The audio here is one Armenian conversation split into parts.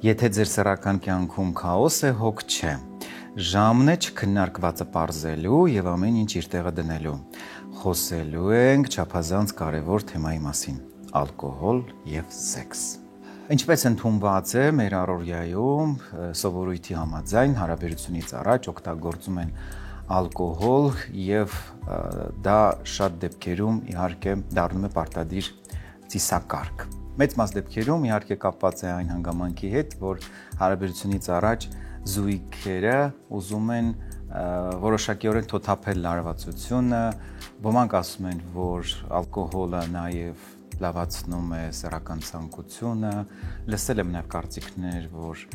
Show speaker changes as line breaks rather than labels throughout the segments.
Եթե ձեր սեռական կյանքում քաոս է, հոգ չէ։ Ժամն է չքննարկվածը պարզելու եւ ամեն ինչ իր տեղը դնելու։ Խոսելու ենք չափազանց կարևոր թեմայի մասին՝ ալկոհոլ եւ սեքս։ Ինչպես ընդունված է մեր առօրյայում, սովորույթի համաձայն հարաբերությունից առաջ օգտագործում են ալկոհոլ եւ դա շատ դեպքերում իհարկե դառնում է պարտադիր ծիսակարգ։ Մեծ մաս դեպքերում իհարկե կապված է այն հանգամանքի հետ, որ հարաբերությունից առաջ զույգերը ուզում են որոշակիորեն թոթափել լարվածությունը, ոմանք ասում են, որ ալկոհոլը նաև լավացնում է սեռական ցանկությունը, լսել եմ նաև կարծիքներ, որ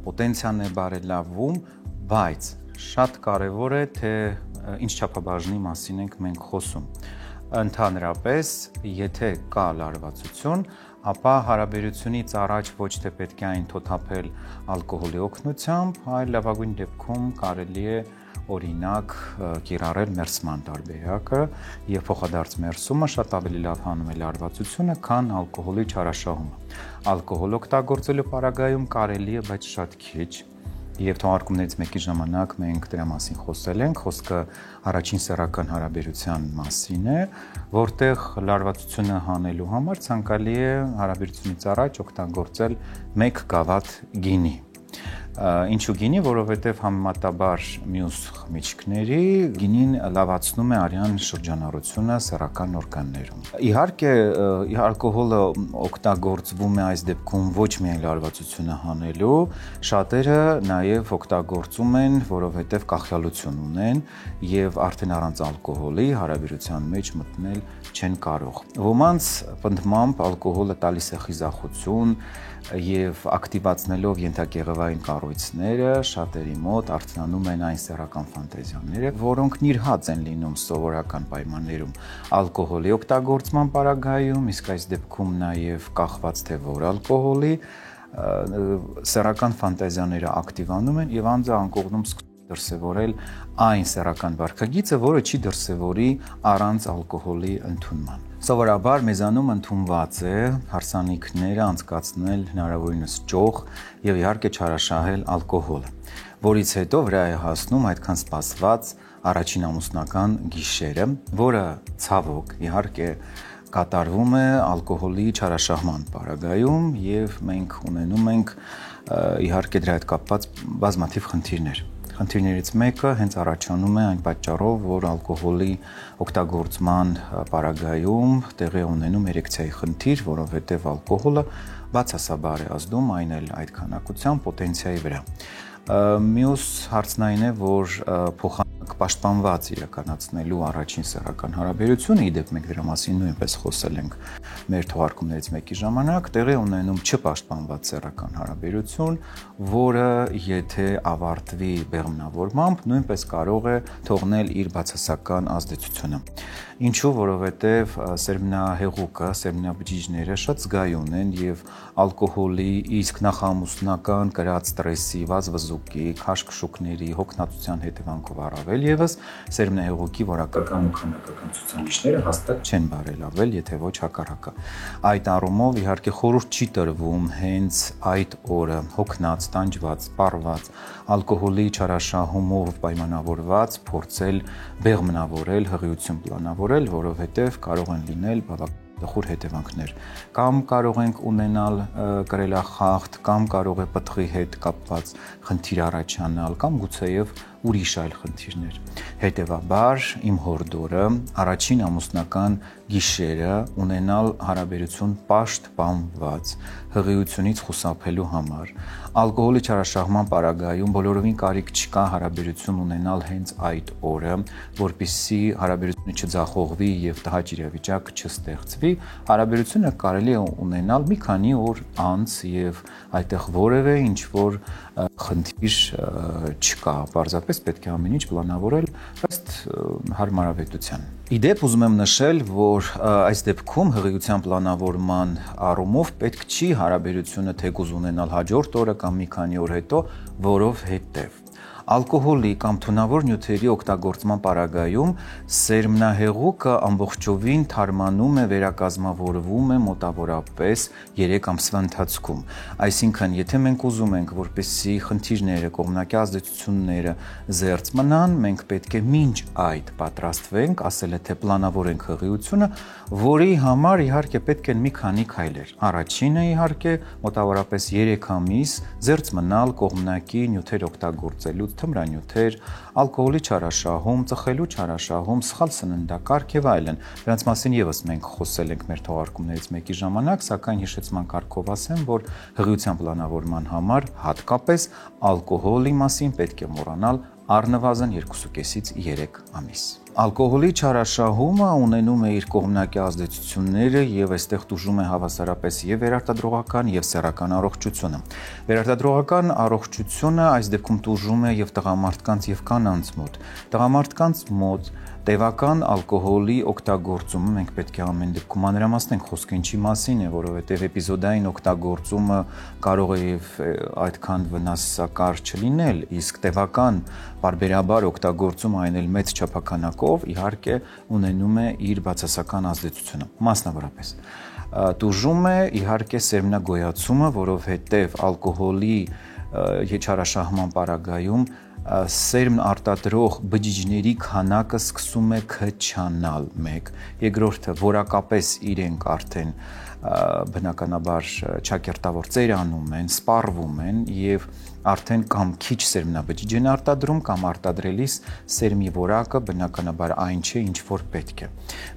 պոտենցիան է բարելավում, բայց շատ կարևոր է, թե ինչ չափաբաժնի մասին ենք մենք խոսում։ Ընդհանրապես, եթե կա լարվածություն, ապա հարաբերությունից առաջ ոչ թե պետք է այն թոթափել ալկոհոլի օգնությամբ, այլ լավագույն դեպքում կարելի է օրինակ կիրառել մերսման տարբերակը եւ փոխադարձ մերսումը շատ ավելի լավ հանում է լարվածությունը, քան ալկոհոլի չարաշահումը։ Ալկոհոլ օգտագործելու պարագայում կարելի է, բայց շատ քիչ։ Եվ թողարկումներից մեկի ժամանակ մենք դրա մասին խոսել ենք, խոսքը առաջին սեռական հարաբերության մասին է, որտեղ լարվածությունը հանելու համար ցանկալի է հարաբերությունից առաջ օգտագործել 1 գավաթ գինի։ Ինչու գինի, որովհետև համեմատաբար մյուս խմիչքների գինին լավացնում է արյան շրջանառությունը սեռական օրգաններում։ Իհարկե, ալկոհոլը օգտագործվում է այս դեպքում ոչ միայն լարվածությունը հանելու, շատերը նաև օգտագործում են, որովհետև կախյալություն ունեն եւ արդեն առանց ալկոհոլի հարաբերության մեջ մտնել չեն կարող։ Ոմանց պնդմամբ ալկոհոլը տալիս է խիզախություն եւ ակտիվացնելով ենթակեղևային կառույցները շատերի մոտ արթնանում են այն սեռական ֆանտազիաները, որոնք նիրհած են լինում սովորական պայմաններում ալկոհոլի օգտագործման պարագայում, իսկ այս դեպքում նաեւ կախված թե որ ալկոհոլի սեռական ֆանտազիաները ակտիվանում են եւ անձը անկողնում դրսևորել այն սեռական վարքագիծը, որը չի դրսևորի առանց ալկոհոլի ընդունման։ Սովորաբար մեզանում ընդունված է հարսանիքները անցկացնել հնարավորինս ճոխ եւ իհարկե չարաշահել ալկոհոլը, որից հետո վրա է հասնում այդքան սպասված առաջին ամուսնական գիշերը, որը ցավոք իհարկե կատարվում է ալկոհոլի չարաշահման պարագայում եւ մենք ունենում ենք իհարկե դրա հետ կապված բազմաթիվ խնդիրներ։ Խնդիրներից մեկը հենց առաջանում է այն պատճառով, որ ալկոհոլի օգտագործման պարագայում տեղի ունենում էրեկցիայի խնդիր, որովհետև ալկոհոլը բացասաբար է ազդում այն էլ այդ քանակությամբ պոտենցիայի վրա։ Մյուս հարցն այն է, որ պաշտպանված իրականացնելու առաջին սեռական հարաբերությունը, իդեպ մենք դրա մասին նույնպես խոսել ենք մեր թողարկումներից մեկի ժամանակ, տեղի ունենում չպաշտպանված սեռական հարաբերություն, որը եթե ավարտվի բեղմնավորմամբ, նույնպես կարող է թողնել իր բացասական ազդեցությունը։ Ինչու, որովհետև սերմնահեղուկը, սերմնաբջիջները շատ զգայուն են եւ ալկոհոլի, իսկ նախամուսնական կրած ստրեսի, վազվզուկի, քաշքշուկների, հոգնածության հետևանքով առավել եւս սերմնահեղուկի որակական ու քանակական ցուցանիշները հաստատ չեն բարելավել, եթե ոչ հակառակը։ Այդ առումով իհարկե խորհուրդ չի տրվում հենց այդ օրը հոգնած, տանջված, սպառված, ալկոհոլի չարաշահումով պայմանավորված փորձել բեղմնավորել, հղիություն պլանավորել, որովհետև կարող են լինել բավական տխուր հետևանքներ։ Կամ կարող ենք ունենալ կրելախախտ, կամ կարող է պտղի հետ կապված խնդիր առաջանալ, կամ գուցեև ուրիշ այլ խնդիրներ։ Հետևաբար իմ հորդորը առաջին ամուսնական գիշերը ունենալ հարաբերություն պաշտպանված, հղիությունից խուսափելու համար։ Ալկոհոլի չարաշահման պարագայում բոլորովին կարիք չկա հարաբերություն ունենալ հենց այդ օրը, որպեսզի հարաբերությունը չձախողվի եւ տհաճ իրավիճակ չստեղծվի։ Հարաբերությունը կարելի է ունենալ մի քանի օր անց եւ այդտեղ որևէ ինչ որ խնդիր չկա, պարզապես պետք է ամեն ինչ պլանավորել ըստ հարմարավետության։ Իդեպ ուզում եմ նշել, որ այս դեպքում հղիության պլանավորման առումով պետք չի հարաբերությունը թեկուզ ունենալ հաջորդ օրը կամ մի քանի օր հետո, որովհետև Ալկոհոլի կամ թունավոր նյութերի օգտագործման պարագայում սերմնահեղուկը ամբողջովին թարմանում է, վերակազմավորվում է մոտավորապես 3 ամսվա ընթացքում։ Այսինքն, եթե մենք ուզում ենք, որպեսզի խնդիրները, կողմնակի ազդեցությունները զերծ մնան, մենք պետք է մինչ այդ պատրաստվենք, ասել է թե պլանավորենք հղիությունը, որի համար իհարկե պետք են մի քանի քայլեր։ Առաջինը իհարկե մոտավորապես 3 ամիս զերծ մնալ կողմնակի նյութեր օգտագործելուց, թմրանյութեր, ալկոհոլի չարաշահում, ծխելու չարաշահում, սխալ սննդակարգ եւ այլն։ Դրանց մասին եւս մենք խոսել ենք մեր թողարկումներից մեկի ժամանակ, սակայն հիշեցման կարգով ասեմ, որ հղիության պլանավորման համար հատկապես ալկոհոլի մասին պետք է մոռանալ առնվազն 2.5-ից 3 ամիս։ Ալկոհոլի չարաշահումը ունենում է իր կողմնակի ազդեցությունները եւ այստեղ տուժում է հավասարապես եւ վերարտադրողական եւ սեռական առողջությունը։ Վերարտադրողական առողջությունը այս դեպքում տուժում է եւ տղամարդկանց եւ կանանց մոտ։ Տղամարդկանց մոտ տևական ալկոհոլի օգտագործումը մենք պետք է ամեն դեպքում մանրամասնենք, խոսքը ինչի մասին է, որովհետև էպիզոդային օգտագործումը կարող է եւ այդքան վնասակար չլինել, իսկ տևական բարբերաբար օգտագործումը այն էլ մեծ չափականակով իհարկե ունենում է իր բացասական ազդեցությունը։ Մասնավորապես տուժում է իհարկե սերմնագոյացումը, որովհետև ալկոհոլի չարաշահման պարագայում սերմ արտադրող բջիջների քանակը սկսում է քչանալ, մեկ, երկրորդը որակապես իրենք արդեն բնականաբար ճակերտավոր ծերանում են, սպառվում են եւ արդեն կամ քիչ սերմնաբջիջ են արտադրում կամ արտադրելիս սերմի որակը բնականաբար այն չէ, ինչ որ պետք է։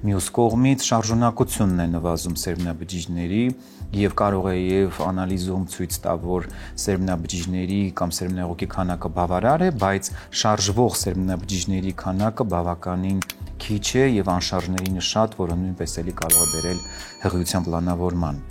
Մյուս կողմից շարժունակությունն է նվազում սերմնաբջիջների եւ կարող է եւ անալիզում ցույց տա, որ սերմնաբջիջների կամ սերմնահեղուկի քանակը բավարար է, բայց շարժվող սերմնաբջիջների քանակը բավականին քիչ է եւ անշարժներին շատ, որը նույնպես էլի կարող է բերել հղիության պլանավորման։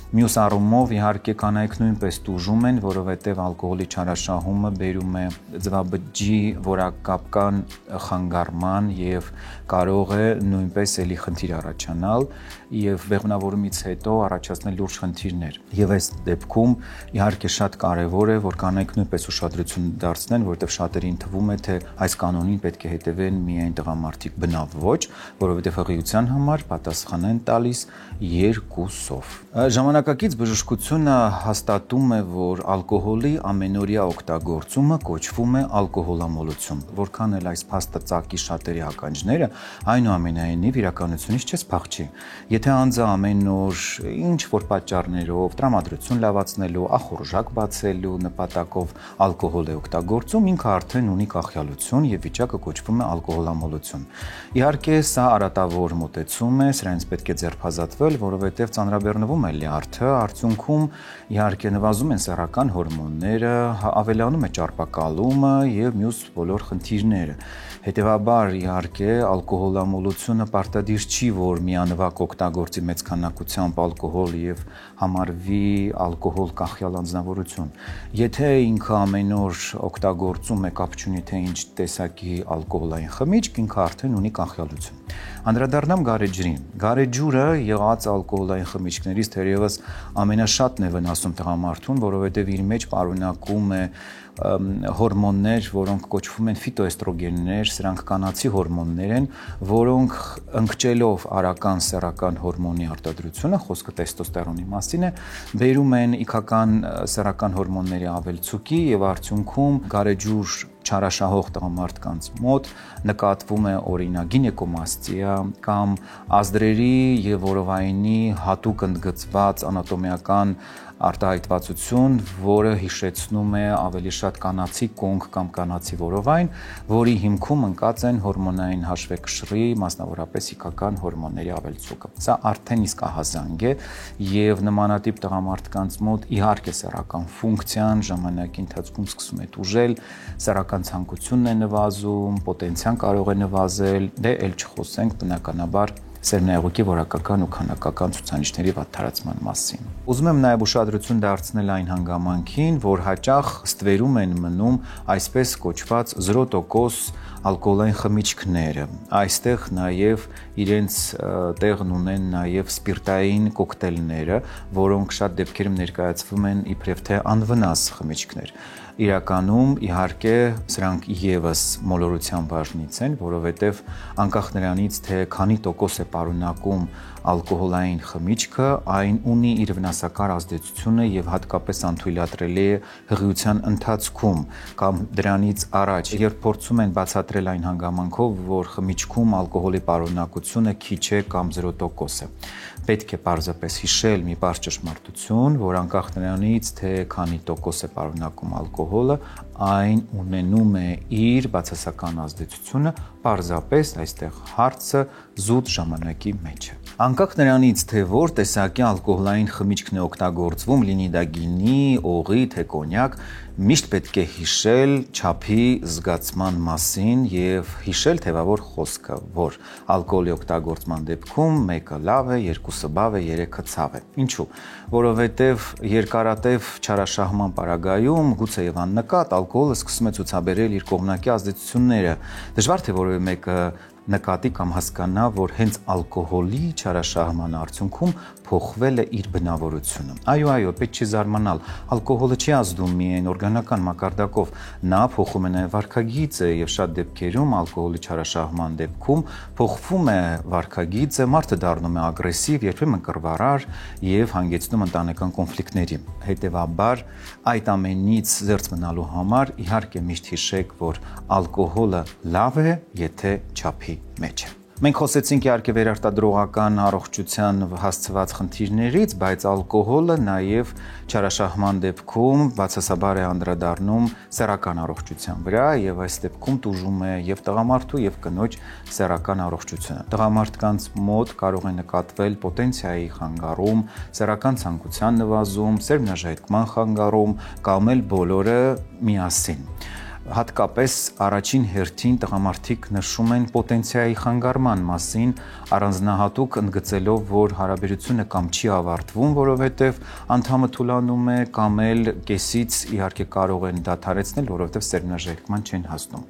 Մյուս առումով իհարկե կանայք նույնպես տուժում են, որովհետև ալկոհոլի չարաշահումը բերում է ձվաբջջի որակապական խանգարման եւ կարող է նույնպես էլի խնդիր առաջանալ եւ բեղմնավորումից հետո առաջացնել լուրջ խնդիրներ։ Եվ այս դեպքում իհարկե շատ կարեւոր է, որ կանայք նույնպես ուշադրություն դարձնեն, որովհետև շատերին թվում է, թե այս կանոնին պետք է հետևեն միայն տղամարդիկ, բնավ ոչ, որովհետև հղիության համար պատասխան են տալիս 2-ով։ Ժամանակակից բժշկությունը հաստատում է, որ ալկոհոլի ամենօրյա օգտագործումը կոչվում է ալկոհոլամոլություն։ Որքան էլ այս փաստը ծակի շատերի ականջները, այնուամենայնիվ իրականությունից չես փախչի։ Եթե անձը ամեն օր ինչ որ պատճառներով տրամադրություն լավացնելու, ախորժակ բացելու նպատակով ալկոհոլ է օգտագործում, ինքը արդեն ունի կախյալություն եւ վիճակը կոչվում է ալկոհոլամոլություն։ Իհարկե, սա արատավոր մոտեցում է, սրանից պետք է ձերբազատվել, որովհետեւ ծանրաբեռնվում է լյարդը, արդյունքում իհարկե նվազում են սեռական հորմոնները, ավելանում է ճարպակալումը եւ մյուս բոլոր խնդիրները։ Հետևաբար իհարկե ալկոհոլամոլությունը պարտադիր չի, որ միանվագ օգտագործի մեծ քանակությամբ ալկոհոլ եւ համարվի ալկոհոլ կախյալ անձնավորություն։ Եթե ինքը ամեն օր օգտագործում է, կապ չունի թե ինչ տեսակի ալկոհոլային խմիչք, ինքը արդեն ունի կախյալություն։ Անդրադառնամ գարեջրին։ Գարեջուրը եղած ալկոհոլային խմիչքներից թերևս ամենաշատն է վնասում տղամարդուն, որովհետև իր մեջ պարունակում է հորմոններ, որոնք կոչվում են ֆիտոէստրոգեններ, սրանք կանացի հորմոններ են, որոնք ընկճելով արական սեռական հորմոնի արտադրությունը, խոսքը տեստոստերոնի մասին է, բերում են իքական սեռական հորմոնների ավելցուկի եւ արդյունքում գարեջուր չարաշահող տղամարդկանց մոտ նկատվում է օրինակ գինեկոմաստիա կամ ազդրերի եւ որովայնի հատուկ ընդգծված անատոմիական արտահայտվածություն, որը հիշեցնում է ավելի շատ կանացի կոնք կամ կանացի որովայն, որի հիմքում ընկած են հորմոնային հաշվեկշռի, մասնավորապես իքական հորմոնների ավելցուկը։ Սա արդեն իսկ ահազանգ է եւ նմանատիպ տղամարդկանց մոտ իհարկե սեռական ֆունկցիան ժամանակի ընթացքում սկսում է տուժել, սեռական ցանկությունն է նվազում, պոտենցիան կարող է նվազել, դե էլ չխոսենք բնականաբար սերմնահեղուկի որակական ու քանակական ցուցանիշների վատթարացման մասին։ Ուզում եմ նաև ուշադրություն դարձնել այն հանգամանքին, որ հաճախ ստվերում են մնում այսպես կոչված 0% ալկոհոլային խմիչքները, այստեղ նաև իրենց տեղն ունեն նաև սպիրտային կոկտեյլները, որոնք շատ դեպքերում ներկայացվում են իբրև թե անվնաս խմիչքներ։ Իրականում իհարկե սրանք եւս մոլորության բաժնից են, որովհետև անկախ նրանից թե քանի տոկոս է պարունակում ալկոհոլային խմիչքը, այն ունի իր վնասակար ազդեցությունը եւ հատկապես անթույլատրելի է հղիության ընթացքում կամ դրանից առաջ, երբ փորձում են բացատրել այն հանգամանքով, որ խմիչքում ալկոհոլի պարունակությունը քիչ է կամ 0% է։ Պետք է պարզապես հիշել մի բարձ ճշմարտություն, որ անկախ նրանից թե քանի տոկոս է պարունակում ալկոհոլը, այն ունենում է իր բացասական ազդեցությունը պարզապես այստեղ հարցը զուտ ժամանակի մեջ է։ Անկախ նրանից, թե որ տեսակի ալկոհոլային խմիչքն է օգտագործվում, լինի դա գինի, օղի, թե կոնյակ, միշտ պետք է հիշել չափի զգացման մասին եւ հիշել թեւավոր խոսքը, որ ալկոհոլի օգտագործման դեպքում մեկը լավ է, երկուսը բավ է, երեքը ցավ է։ Ինչու՞։ Որովհետեւ երկարատև չարաշահման պարագայում գուցեև աննկատ ալկոհոլը սկսում է ցուցաբերել իր կողմնակի ազդեցությունները։ Դժվար թե որևէ մեկը նկատի կամ հասկանա, որ հենց ալկոհոլի չարաշահման արդյունքում փոխվել է իր բնավորությունը։ Այո, պետք չի զարմանալ, ալկոհոլը չի ազդում միայն օրգանական մակարդակով, նա փոխում է նաև վարքագիծը եւ շատ դեպքերում ալկոհոլի չարաշահման դեպքում փոխվում է վարքագիծը, մարդը դառնում է ագրեսիվ, երբեմն կռվարար եւ հանգեցնում ընտանեկան կոնֆլիկտների։ Հետևաբար, այդ ամենից զերծ մնալու համար իհարկե միշտ հիշեք, որ ալկոհոլը լավ է, եթե չափի մեջ է։ Մենք խոսեցինք իհարկե վերարտադրողական առողջության հասցված խնդիրներից, բայց ալկոհոլը նաև չարաշահման դեպքում բացասաբար է անդրադառնում սեռական առողջության վրա եւ այս դեպքում տուժում է եւ տղամարդու եւ կնոջ սեռական առողջությունը։ Տղամարդկանց մոտ կարող է նկատվել պոտենցիայի խանգարում, սեռական ցանկության նվազում, սերմնաժայթքման խանգարում կամ էլ բոլորը միասին։ Հատկապես առաջին հերթին տղամարդիկ նշում են պոտենցիայի խանգարման մասին, առանձնահատուկ ընդգծելով, որ հարաբերությունը կամ չի ավարտվում, որովհետև անդամը թուլանում է, կամ էլ կեսից իհարկե կարող են դադարեցնել, որովհետև սերմնաժայթքման չեն հասնում։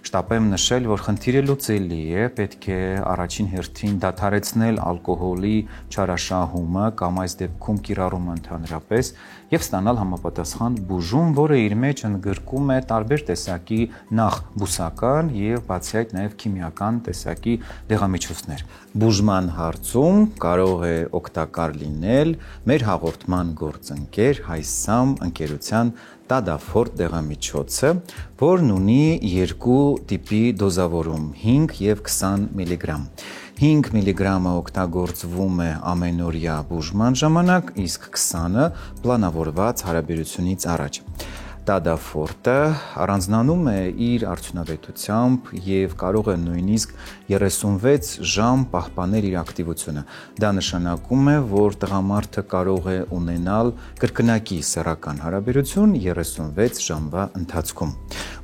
Շտապեմ նշել, որ խնդիրը լուծելի է, պետք է առաջին հերթին դադարեցնել ալկոհոլի չարաշահումը կամ այս դեպքում կիրառումը ընդհանրապես եւ ստանալ համապատասխան բուժում, որը իր մեջ ընդգրկում է տարբեր տեսակի նախ բուսական եւ բացի այդ նաեւ քիմիական տեսակի դեղամիջոցներ։ Բուժման հարցում կարող է օգտակար լինել մեր հաղորդման գործընկեր Հայսամ ընկերության Տադաֆորտ դեղամիջոցը, որն ունի երկու տիպի դոզավորում՝ 5 եւ 20 միլիգրամ։ 5 միլիգրամը օգտագործվում է ամենօրյա բուժման ժամանակ, իսկ 20-ը պլանավորված հարաբերությունից առաջ։ Տադաֆորտը առանձնանում է իր արդյունավետությամբ եւ կարող է նույնիսկ 36 ժամ պահպանել իր ակտիվությունը։ Դա նշանակում է, որ տղամարդը կարող է ունենալ կրկնակի սեռական հարաբերություն 36 ժամվա ընթացքում։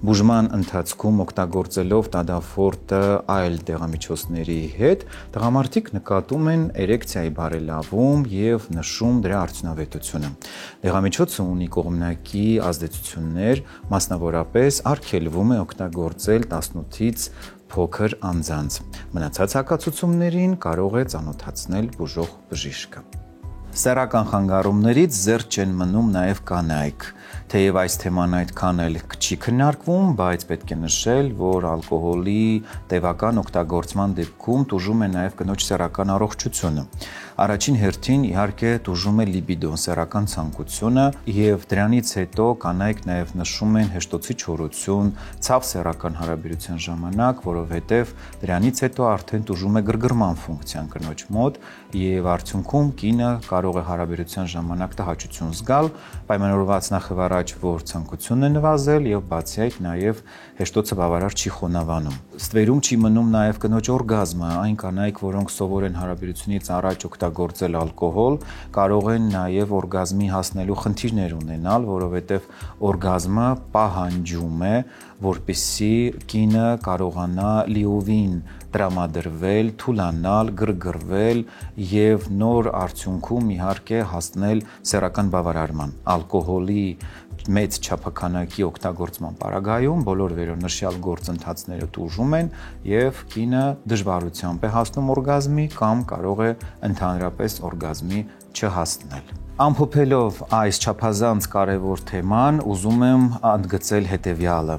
Բուժման ընթացքում օգտագործելով Տադաֆորտը այլ դեղամիջոցների հետ, տղամարդիկ նկատում են էրեկցիայի բարելավում եւ նշում դրա արդյունավետությունը։ Դեղամիջոցը ունի կողմնակի ազդեցություններ, մասնավորապես արգելվում է օգտագործել 18-ից փոքր անձանց։ Մնացած հակացություններին կարող է ծանոթացնել բուժող բժիշկը։ Սեռական խանգարումներից զերծ չեն մնում նաև կանայք, թեև այս թեման այդքան էլ չի քննարկվում, բայց պետք է նշել, որ ալկոհոլի տևական օգտագործման դեպքում տուժում է նաև կնոջ սեռական առողջությունը։ Առաջին հերթին իհարկե տուժում է լիբիդոն, սեռական ցանկությունը, եւ դրանից հետո կանայք նաև նշում են հեշտոցի չորություն, ցավ սեռական հարաբերության ժամանակ, որովհետեւ դրանից հետո արդեն տուժում է գրգռման ֆունկցիան կնոջ մոտ եւ արդյունքում կինը կարող է հարաբերության ժամանակ տհաճություն զգալ, պայմանավորված նախ եւ առաջ, որ ցանկությունն է նվազել եւ բացի այդ նաեւ հեշտոցը բավարար չի խոնավանում։ Ստվերում չի մնում նաեւ կնոջ օրգազմը, այն կանայք, որոնք սովոր են հարաբերությունից առաջ օգտագործել ալկոհոլ, կարող են նաեւ օրգազմի հասնելու խնդիրներ ունենալ, որովհետեւ օրգազմը պահանջում է, որպեսզի կինը կարողանա լիովին տրամադրվել, թուլանալ, գրգռվել եւ նոր արդյունքում իհարկե հասնել սեռական բավարարման։ Ալկոհոլի մեծ չափականակի օգտագործման պարագայում բոլոր վերոնշյալ գործընթացները տուժում են եւ կինը դժվարությամբ է հասնում օրգազմի կամ կարող է ընդհանրապես օրգազմի չհասնել։ Ամփոփելով այս չափազանց կարևոր թեման, ուզում եմ ընդգծել հետևյալը.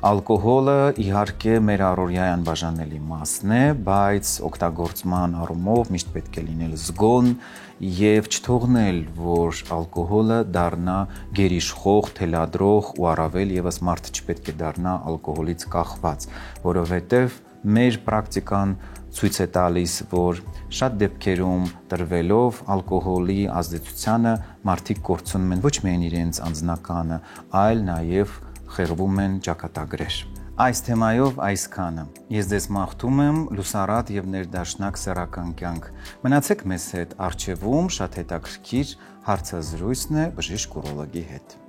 ալկոհոլը իհարկե մեր առօրյա անբաժանելի մասն է, բայց օգտագործման առումով միշտ պետք է լինել զգոն եւ չթողնել, որ ալկոհոլը դառնա գերիշխող, թելադրող ու առավել եւս մարդը չպետք է դառնա ալկոհոլից կախված, որովհետեւ մեր պրակտիկան ցույց է տալիս, որ շատ դեպքերում տրվելով ալկոհոլի ազդեցությանը մարդիկ կորցնում են ոչ միայն իրենց անձնականը, այլ նաև խեղվում են ճակատագրեր։ Այս թեմայով այսքանը։ Ես ձեզ մաղթում եմ լուսառատ եւ ներդաշնակ սեռական կյանք։ Մնացեք մեզ հետ առջևում, շատ հետաքրքիր հարցազրույցն է բժիշկ ուրոլոգի հետ։